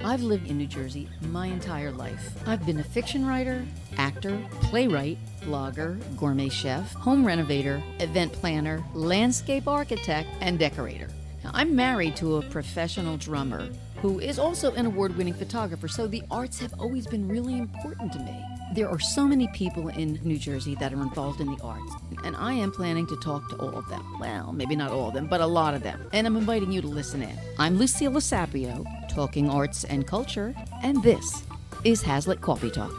I've lived in New Jersey my entire life. I've been a fiction writer, actor, playwright, blogger, gourmet chef, home renovator, event planner, landscape architect, and decorator. Now, I'm married to a professional drummer who is also an award-winning photographer, so the arts have always been really important to me. There are so many people in New Jersey that are involved in the arts, and I am planning to talk to all of them. Well, maybe not all of them, but a lot of them. And I'm inviting you to listen in. I'm Lucille Sapio, talking arts and culture, and this is Hazlitt Coffee Talk.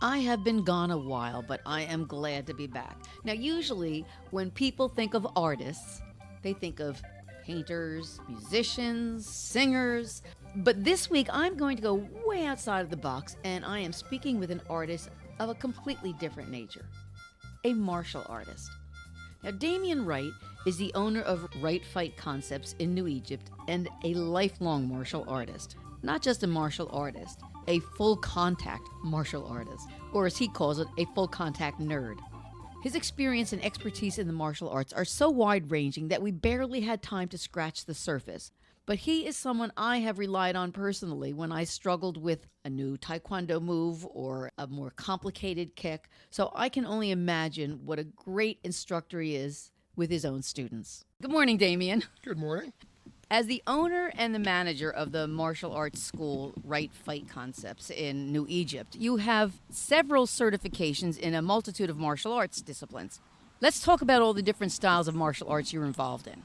I have been gone a while, but I am glad to be back. Now, usually when people think of artists, they think of painters, musicians, singers. But this week, I'm going to go way outside of the box, and I am speaking with an artist of a completely different nature, a martial artist. Now, Damien Wright is the owner of Wright Fight Concepts in New Egypt and a lifelong martial artist. Not just a martial artist, a full-contact martial artist, or as he calls it, a full-contact nerd. His experience and expertise in the martial arts are so wide-ranging that we barely had time to scratch the surface. But he is someone I have relied on personally when I struggled with a new taekwondo move or a more complicated kick. So I can only imagine what a great instructor he is with his own students. Good morning, Damien. Good morning. As the owner and the manager of the martial arts school Wright Fight Concepts in New Egypt, you have several certifications in a multitude of martial arts disciplines. Let's talk about all the different styles of martial arts you're involved in.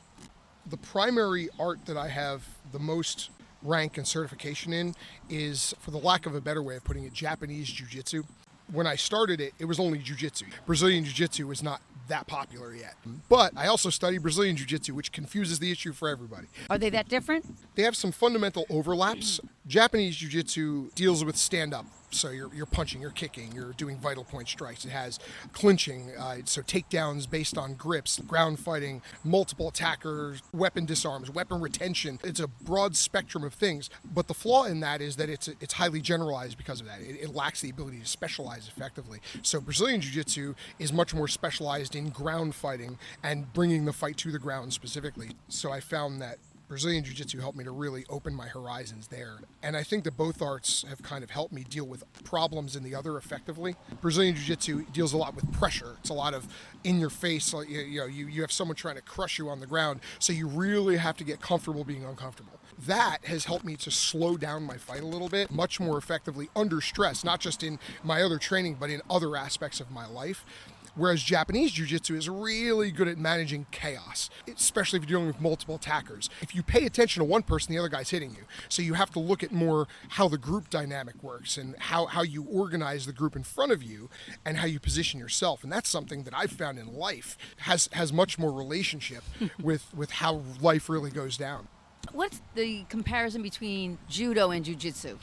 The primary art that I have the most rank and certification in is, for the lack of a better way of putting it, Japanese Jiu-Jitsu. When I started it, it was only Jiu-Jitsu. Brazilian Jiu-Jitsu was not that popular yet. But I also study Brazilian Jiu-Jitsu, which confuses the issue for everybody. Are they that different? They have some fundamental overlaps. Japanese Jiu-Jitsu deals with stand-up. So you're punching, you're kicking, you're doing vital point strikes. It has clinching, so takedowns based on grips, ground fighting, multiple attackers, weapon disarms, weapon retention. It's a broad spectrum of things. But the flaw in that is that it's highly generalized because of that. It lacks the ability to specialize effectively. So Brazilian Jiu-Jitsu is much more specialized in ground fighting and bringing the fight to the ground specifically. So I found that Brazilian Jiu-Jitsu helped me to really open my horizons there. And I think that both arts have kind of helped me deal with problems in the other effectively. Brazilian Jiu-Jitsu deals a lot with pressure. It's a lot of in your face, you have someone trying to crush you on the ground, so you really have to get comfortable being uncomfortable. That has helped me to slow down my fight a little bit, much more effectively under stress, not just in my other training, but in other aspects of my life. Whereas Japanese Jiu-Jitsu is really good at managing chaos, especially if you're dealing with multiple attackers. If you pay attention to one person, the other guy's hitting you. So you have to look at more how the group dynamic works and how you organize the group in front of you and how you position yourself. And that's something that I've found in life has much more relationship with how life really goes down. What's the comparison between judo and jiu-jitsu?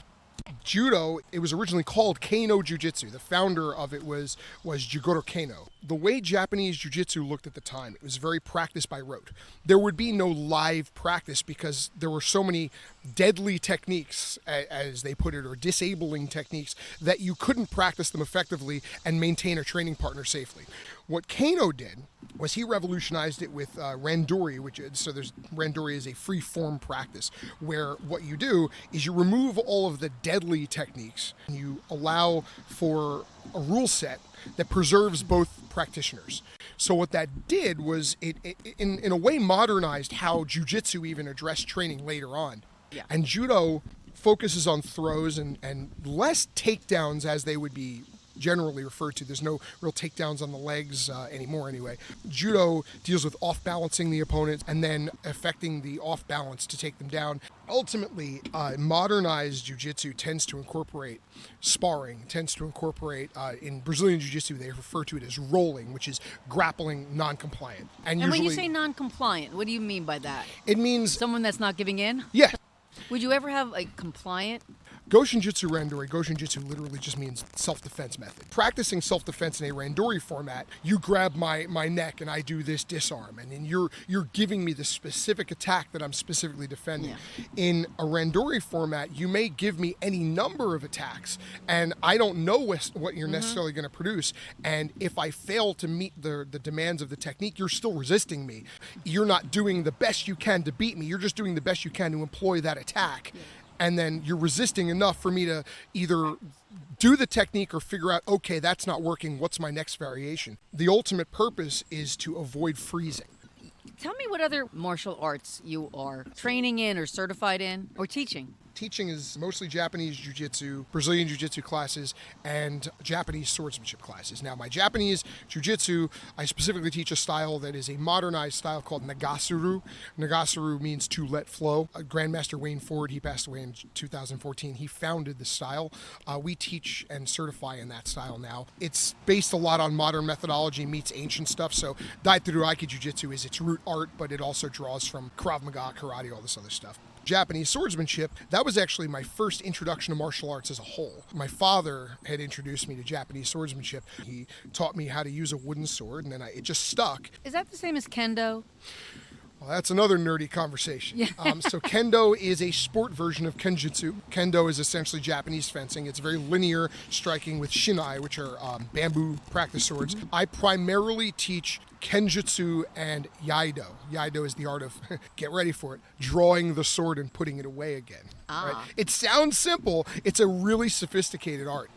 Judo, it was originally called Kano Jiu-Jitsu. The founder of it was Jigoro Kano. The way Japanese Jiu-Jitsu looked at the time, it was very practice by rote. There would be no live practice because there were so many deadly techniques, as they put it, or disabling techniques, that you couldn't practice them effectively and maintain a training partner safely. What Kano did was he revolutionized it with randori, randori is a free form practice where what you do is you remove all of the deadly techniques and you allow for a rule set that preserves both practitioners. So what that did was it in a way modernized how jiu-jitsu even addressed training later on. Yeah. And judo focuses on throws and less takedowns as they would be generally referred to. There's no real takedowns on the legs anymore anyway. Judo deals with off-balancing the opponent and then affecting the off-balance to take them down. Ultimately, modernized jiu-jitsu tends to incorporate sparring, tends to incorporate, in Brazilian jiu-jitsu, they refer to it as rolling, which is grappling non-compliant. And when you say non-compliant, what do you mean by that? It means Someone that's not giving in? Yeah. Would you ever have a compliant? Goshinjutsu Randori, Goshinjutsu literally just means self-defense method. Practicing self-defense in a Randori format, you grab my neck and I do this disarm, and then you're giving me the specific attack that I'm specifically defending. Yeah. In a Randori format, you may give me any number of attacks, and I don't know what you're necessarily going to produce, and if I fail to meet the demands of the technique, you're still resisting me. You're not doing the best you can to beat me, you're just doing the best you can to employ that attack. Yeah. And then you're resisting enough for me to either do the technique or figure out, okay, that's not working, what's my next variation? The ultimate purpose is to avoid freezing. Tell me what other martial arts you are training in or certified in or teaching. Teaching is mostly Japanese jiu-jitsu, Brazilian jiu-jitsu classes, and Japanese swordsmanship classes. Now, my Japanese jiu-jitsu, I specifically teach a style that is a modernized style called Nagasuru. Nagasuru means to let flow. Grandmaster Wayne Ford, he passed away in 2014. He founded the style. We teach and certify in that style now. It's based a lot on modern methodology meets ancient stuff. So Daituru Aiki Jiu-Jitsu is its root art, but it also draws from Krav Maga, karate, all this other stuff. Japanese swordsmanship, that was actually my first introduction to martial arts as a whole. My father had introduced me to Japanese swordsmanship. He taught me how to use a wooden sword, and then it just stuck. Is that the same as kendo? Well, that's another nerdy conversation. Yeah. So kendo is a sport version of kenjutsu. Kendo is essentially Japanese fencing. It's very linear striking with shinai, which are bamboo practice swords. I primarily teach kenjutsu and yaido. Yaido is the art of, get ready for it, drawing the sword and putting it away again. Right? It sounds simple. It's a really sophisticated art.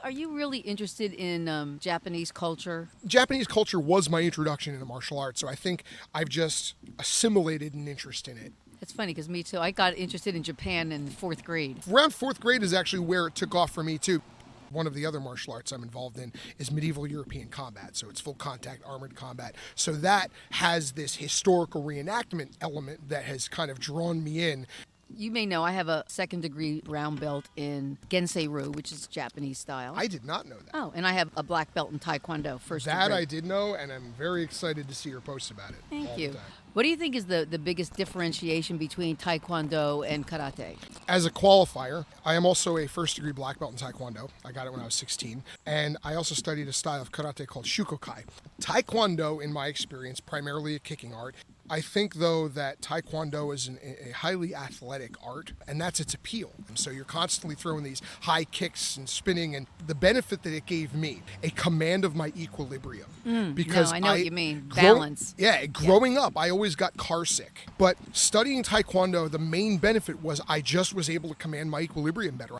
Are you really interested in Japanese culture? Japanese culture was my introduction into martial arts, so I think I've just assimilated an interest in it. It's funny because me too. I got interested in Japan in 4th grade. Around 4th grade is actually where it took off for me too. One of the other martial arts I'm involved in is medieval European combat. So it's full contact armored combat. So that has this historical reenactment element that has kind of drawn me in. You may know I have a 2nd degree brown belt in Gensei-ryu, which is Japanese style. I did not know that. Oh, and I have a black belt in Taekwondo, 1st degree. That I did know, and I'm very excited to see your posts about it. Thank you. What do you think is the biggest differentiation between Taekwondo and Karate? As a qualifier, I am also a 1st degree black belt in Taekwondo. I got it when I was 16. And I also studied a style of karate called Shukokai. Taekwondo, in my experience, primarily a kicking art. I think, though, that Taekwondo is a highly athletic art, and that's its appeal. And so you're constantly throwing these high kicks and spinning, and the benefit that it gave me, a command of my equilibrium. Because I know what you mean. Balance. Growing up, I always got car sick. But studying Taekwondo, the main benefit was I just was able to command my equilibrium better.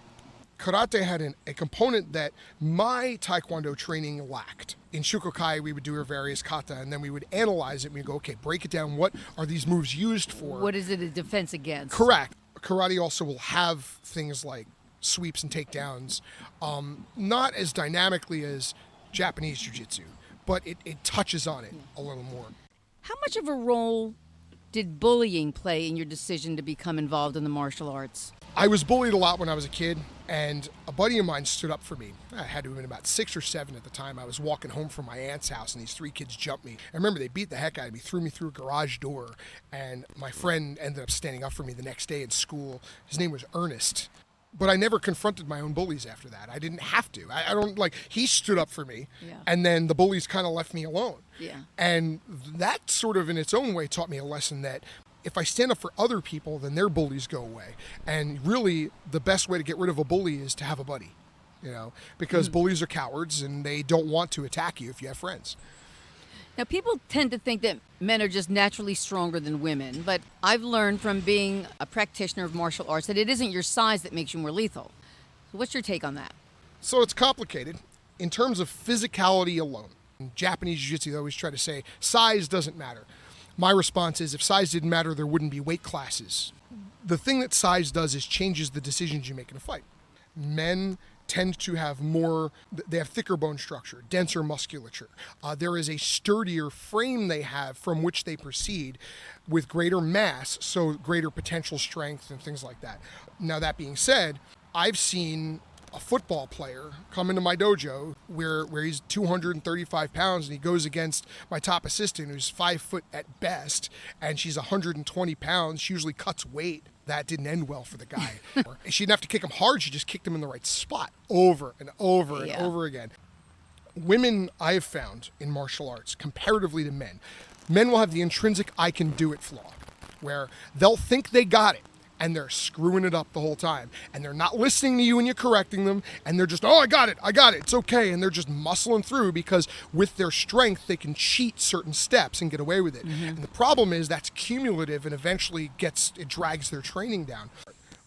Karate had a component that my Taekwondo training lacked. In Shukokai, we would do our various kata, and then we would analyze it, and we'd go, okay, break it down. What are these moves used for? What is it a defense against? Correct. Karate also will have things like sweeps and takedowns, not as dynamically as Japanese jiu-jitsu, but it touches on it a little more. How much of a role did bullying play in your decision to become involved in the martial arts? I was bullied a lot when I was a kid, and a buddy of mine stood up for me. I had to have been about 6 or 7 at the time. I was walking home from my aunt's house, and these 3 kids jumped me. I remember they beat the heck out of me, threw me through a garage door, and my friend ended up standing up for me the next day in school. His name was Ernest. But I never confronted my own bullies after that. I didn't have to. I don't, he stood up for me, and then the bullies kind of left me alone. Yeah. And that sort of in its own way taught me a lesson that if I stand up for other people, then their bullies go away. And really, the best way to get rid of a bully is to have a buddy, because bullies are cowards and they don't want to attack you if you have friends. Now, people tend to think that men are just naturally stronger than women, but I've learned from being a practitioner of martial arts that it isn't your size that makes you more lethal. So what's your take on that? So it's complicated. In terms of physicality alone, in Japanese jiu-jitsu, they always try to say size doesn't matter. My response is if size didn't matter, there wouldn't be weight classes. The thing that size does is changes the decisions you make in a fight. Men tend to have they have thicker bone structure, denser musculature. There is a sturdier frame they have from which they proceed with greater mass, so greater potential strength and things like that. Now, that being said, I've seen a football player come into my dojo where he's 235 pounds and he goes against my top assistant who's 5 foot at best and she's 120 pounds. She usually cuts weight. That didn't end well for the guy. She didn't have to kick him hard. She just kicked him in the right spot over and over and over again. Women, I have found in martial arts, comparatively to men will have the intrinsic I can do it flaw, where they'll think they got it and they're screwing it up the whole time. And they're not listening to you when you're correcting them. And they're just, oh, I got it, it's okay. And they're just muscling through because with their strength, they can cheat certain steps and get away with it. And the problem is that's cumulative and eventually it drags their training down.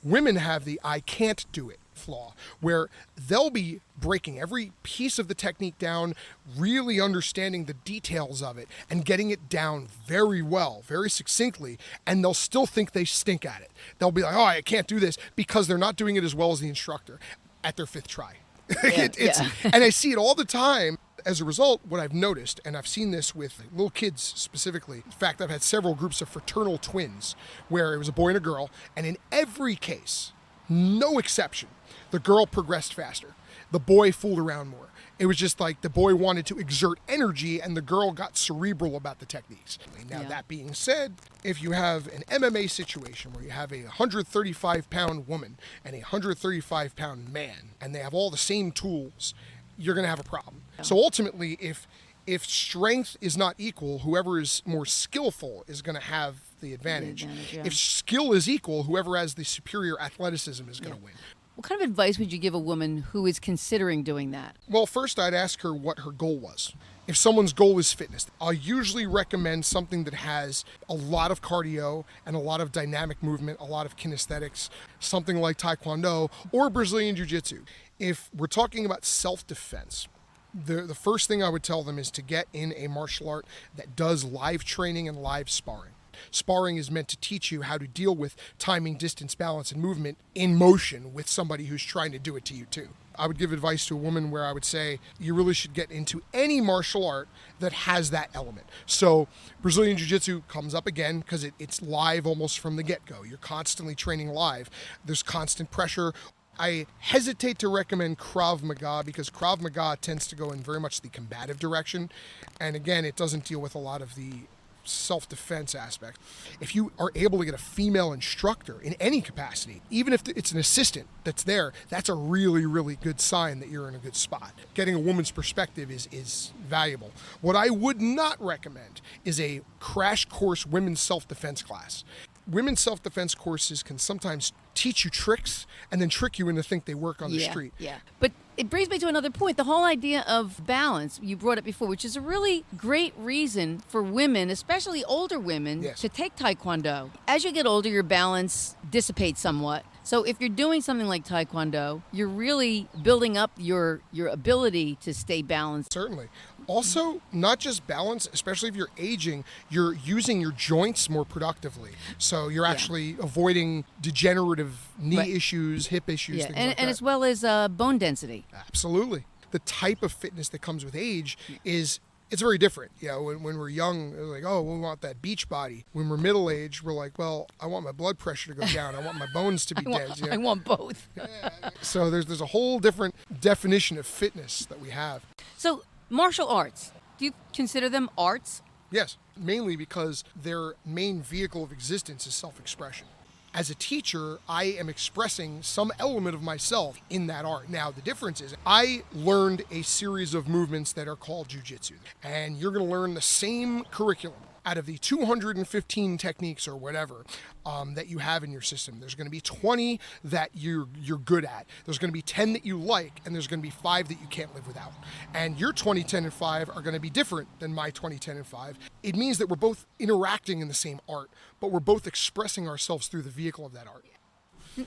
Women have the I can't do it flaw, where they'll be breaking every piece of the technique down, really understanding the details of it and getting it down very well, very succinctly, and they'll still think they stink at it. They'll be like, oh, I can't do this, because they're not doing it as well as the instructor at their 5th try. And I see it all the time. As a result, what I've noticed, and I've seen this with little kids specifically, in fact, I've had several groups of fraternal twins where it was a boy and a girl, and in every case, no exception, the girl progressed faster. The boy fooled around more. It was just like the boy wanted to exert energy and the girl got cerebral about the techniques. Now, that being said, if you have an MMA situation where you have a 135-pound woman and a 135-pound man, and they have all the same tools, you're going to have a problem. So ultimately, if strength is not equal, whoever is more skillful is going to have the advantage. If skill is equal, whoever has the superior athleticism is going to win. What kind of advice would you give a woman who is considering doing that? Well, first I'd ask her what her goal was. If someone's goal is fitness, I'll usually recommend something that has a lot of cardio and a lot of dynamic movement, a lot of kinesthetics, something like Taekwondo or Brazilian Jiu-Jitsu. If we're talking about self-defense, the first thing I would tell them is to get in a martial art that does live training and live sparring. Sparring is meant to teach you how to deal with timing, distance, balance, and movement in motion with somebody who's trying to do it to you too. I would give advice to a woman where I would say you really should get into any martial art that has that element. So Brazilian Jiu-Jitsu comes up again because it's live almost from the get-go. You're constantly training live. There's constant pressure. I hesitate to recommend Krav Maga because Krav Maga tends to go in very much the combative direction. And again, it doesn't deal with a lot of the self-defense aspect. If you are able to get a female instructor in any capacity, even if it's an assistant that's there, that's a really, really good sign that you're in a good spot. Getting a woman's perspective is valuable. What I would not recommend is a crash course women's self-defense class. Women's self-defense courses can sometimes teach you tricks and then trick you into think they work on the street. But it brings me to another point. The whole idea of balance, you brought it before, which is a really great reason for women, especially older women, to take Taekwondo. As you get older, your balance dissipates somewhat. So if you're doing something like Taekwondo, you're really building up your ability to stay balanced. Certainly. Also, not just balance, especially if you're aging, you're using your joints more productively. So you're actually avoiding degenerative knee issues, hip issues, things like that. And as well as bone density. Absolutely. The type of fitness that comes with age it's very different. You know, when we're young, we're like, oh, we want that beach body. When we're middle-aged, we're like, well, I want my blood pressure to go down. I want my bones to be dense. I want both. So there's a whole different definition of fitness that we have. So martial arts, do you consider them arts? Yes, mainly because their main vehicle of existence is self-expression. As a teacher, I am expressing some element of myself in that art. Now, the difference is I learned a series of movements that are called jiu-jitsu, and you're going to learn the same curriculum. Out of the 215 techniques or whatever that you have in your system, there's going to be 20 that you're good at. There's going to be 10 that you like, and there's going to be 5 that you can't live without. And your 20, 10, and 5 are going to be different than my 20, 10, and 5. It means that we're both interacting in the same art, but we're both expressing ourselves through the vehicle of that art.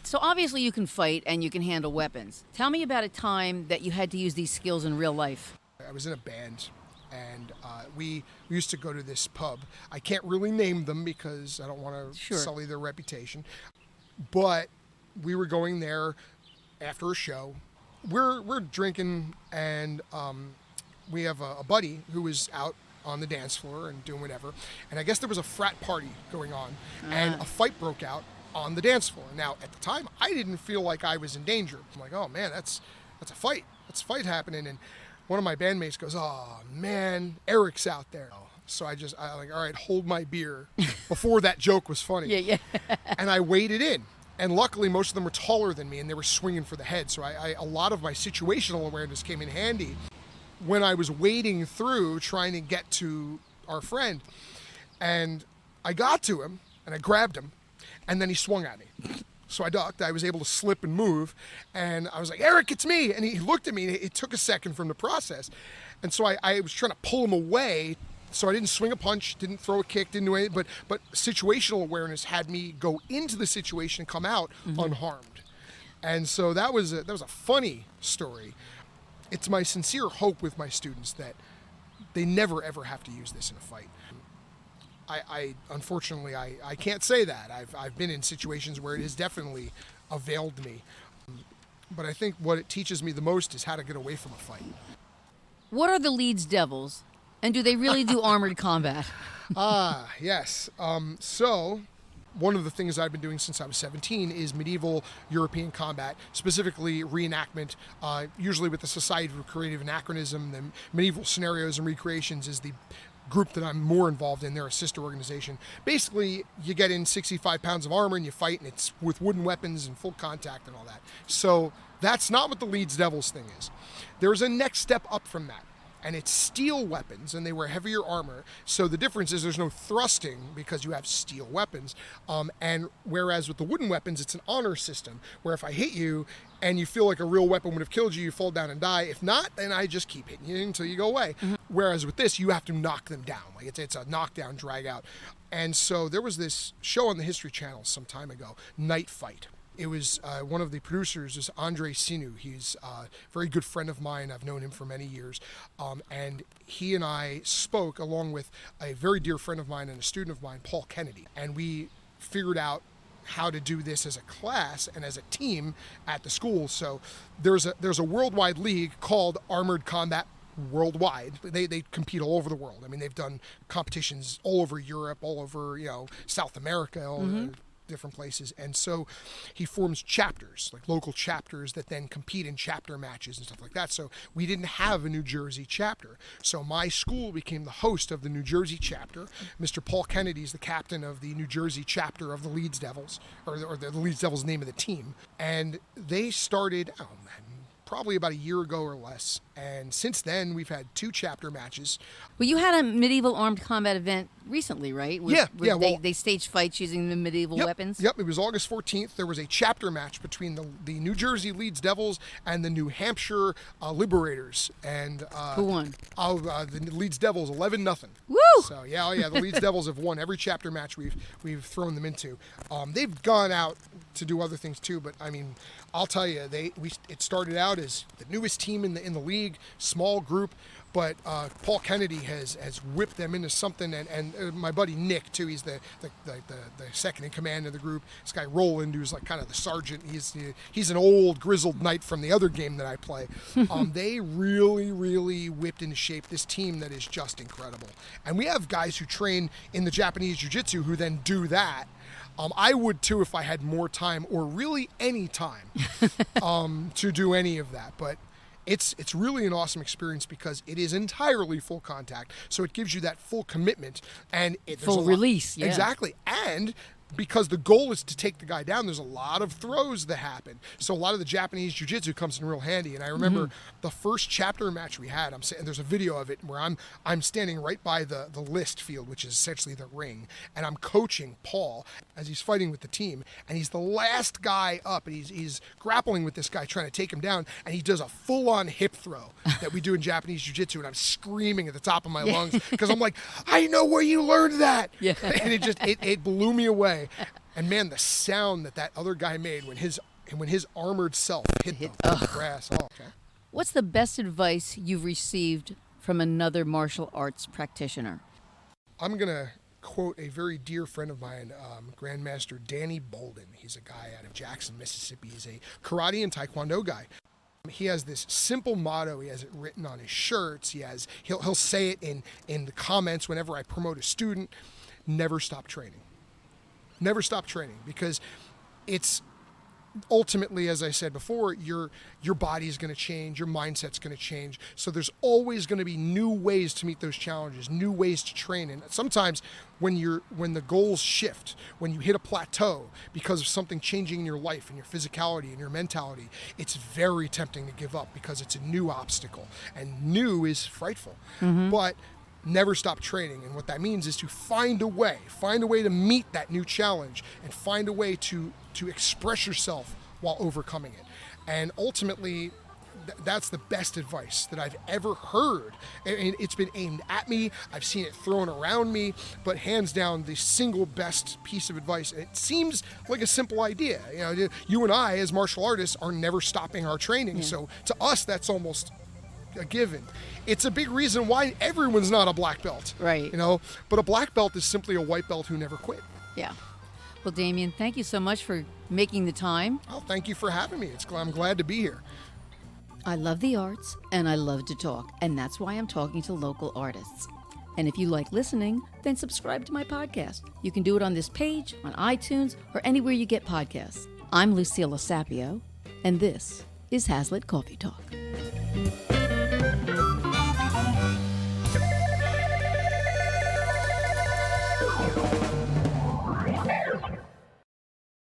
So obviously you can fight and you can handle weapons. Tell me about a time that you had to use these skills in real life. I was in a band. And we used to go to this pub. I can't really name them because I don't want to sully their reputation. But we were going there after a show. We're drinking, and we have a buddy who was out on the dance floor and doing whatever. And I guess there was a frat party going on, and a fight broke out. on the dance floor. Now, at the time, I didn't feel like I was in danger. I'm like, oh man, that's a fight. That's a fight happening. And one of my bandmates goes, oh man, Eric's out there. So I like, all right, hold my beer before that joke was funny. Yeah. And I waded in. And luckily, most of them were taller than me, and they were swinging for the head. So a lot of my situational awareness came in handy when I was wading through trying to get to our friend. And I got to him, and I grabbed him, and then he swung at me. So I ducked. I was able to slip and move. And I was like, Eric, it's me. And he looked at me. And it took a second from the process. And so I was trying to pull him away. So I didn't swing a punch, didn't throw a kick, didn't do anything. But situational awareness had me go into the situation and come out unharmed. And so that was a funny story. It's my sincere hope with my students that they never, ever have to use this in a fight. Unfortunately, I can't say that. I've been in situations where it has definitely availed me. But I think what it teaches me the most is how to get away from a fight. What are the Leeds Devils, and do they really do armored combat? Yes. So one of the things I've been doing since I was 17 is medieval European combat, specifically reenactment, usually with the Society for Creative Anachronism. The Medieval Scenarios and Recreations is the group that I'm more involved in. They're a sister organization. Basically, you get in 65 pounds of armor and you fight, and it's with wooden weapons and full contact and all that. So that's not what the Leeds Devils thing is. There's a next step up from that, and it's steel weapons, and they wear heavier armor. So the difference is there's no thrusting because you have steel weapons. And whereas with the wooden weapons, it's an honor system where if I hit you and you feel like a real weapon would have killed you, you fall down and die. If not, then I just keep hitting you until you go away. Whereas with this, you have to knock them down. Like it's a knockdown, drag out. And so there was this show on the History Channel some time ago, Night Fight. It was one of the producers is Andre Sinu. He's a very good friend of mine. I've known him for many years. And he and I spoke along with a very dear friend of mine and a student of mine, Paul Kennedy. And we figured out how to do this as a class and as a team at the school. So there's a worldwide league called Armored Combat Worldwide. They compete all over the world. I mean, they've done competitions all over Europe, all over, South America, all over different places. And so he forms chapters, like local chapters that then compete in chapter matches and stuff like that. So we didn't have a New Jersey chapter. So my school became the host of the New Jersey chapter. Mr. Paul Kennedy is the captain of the New Jersey chapter of the Leeds Devils, or the Leeds Devils name of the team. And they started, probably about a year ago or less. And since then, we've had 2 chapter matches. Well, you had a medieval armed combat event recently, right? They staged fights using the medieval weapons? Yep, it was August 14th. There was a chapter match between the New Jersey Leeds Devils and the New Hampshire Liberators. And who won? The Leeds Devils, 11-0. Woo! So, the Leeds Devils have won every chapter match we've thrown them into. They've gone out to do other things too, but I mean, I'll tell you, it started out as the newest team in the league, small group, but Paul Kennedy has whipped them into something, and my buddy Nick too. He's the second in command of the group. This guy Roland, who's like kind of the sergeant. He's an old grizzled knight from the other game that I play. They really whipped into shape this team that is just incredible. And we have guys who train in the Japanese jiu-jitsu who then do that. I would too if I had more time, or really any time, to do any of that. But it's really an awesome experience because it is entirely full contact. So it gives you that full commitment and full release. Yeah. Exactly. And because the goal is to take the guy down, there's a lot of throws that happen. So a lot of the Japanese jiu-jitsu comes in real handy. And I remember the first chapter match we had, and there's a video of it where I'm standing right by the list field, which is essentially the ring, and I'm coaching Paul as he's fighting with the team, and he's the last guy up, and he's grappling with this guy trying to take him down, and he does a full-on hip throw that we do in Japanese jiu-jitsu, and I'm screaming at the top of my lungs because I'm like, I know where you learned that. Yeah. And it blew me away. And man, the sound that other guy made when his armored self hit the grass. Oh, okay. What's the best advice you've received from another martial arts practitioner? I'm going to quote a very dear friend of mine, Grandmaster Danny Bolden. He's a guy out of Jackson, Mississippi. He's a karate and taekwondo guy. He has this simple motto. He has it written on his shirts. He'll say it in the comments whenever I promote a student. Never stop training. Never stop training, because it's ultimately, as I said before, your body is going to change, your mindset's going to change. So there's always going to be new ways to meet those challenges, new ways to train. And sometimes when the goals shift, when you hit a plateau because of something changing in your life and your physicality and your mentality, it's very tempting to give up because it's a new obstacle, and new is frightful. But never stop training. And what that means is to find a way to meet that new challenge, and find a way to express yourself while overcoming it. And ultimately, that's the best advice that I've ever heard. And it's been aimed at me. I've seen it thrown around me, but hands down, the single best piece of advice. And it seems like a simple idea. You and I, as martial artists, are never stopping our training. So to us, that's almost a given. It's a big reason why everyone's not a black belt. Right. But a black belt is simply a white belt who never quit. Yeah. Well, Damien, thank you so much for making the time. Oh, thank you for having me. I'm glad to be here. I love the arts and I love to talk, and that's why I'm talking to local artists. And if you like listening, then subscribe to my podcast. You can do it on this page, on iTunes, or anywhere you get podcasts. I'm Lucilla Sapio, and this is Hazlitt Coffee Talk.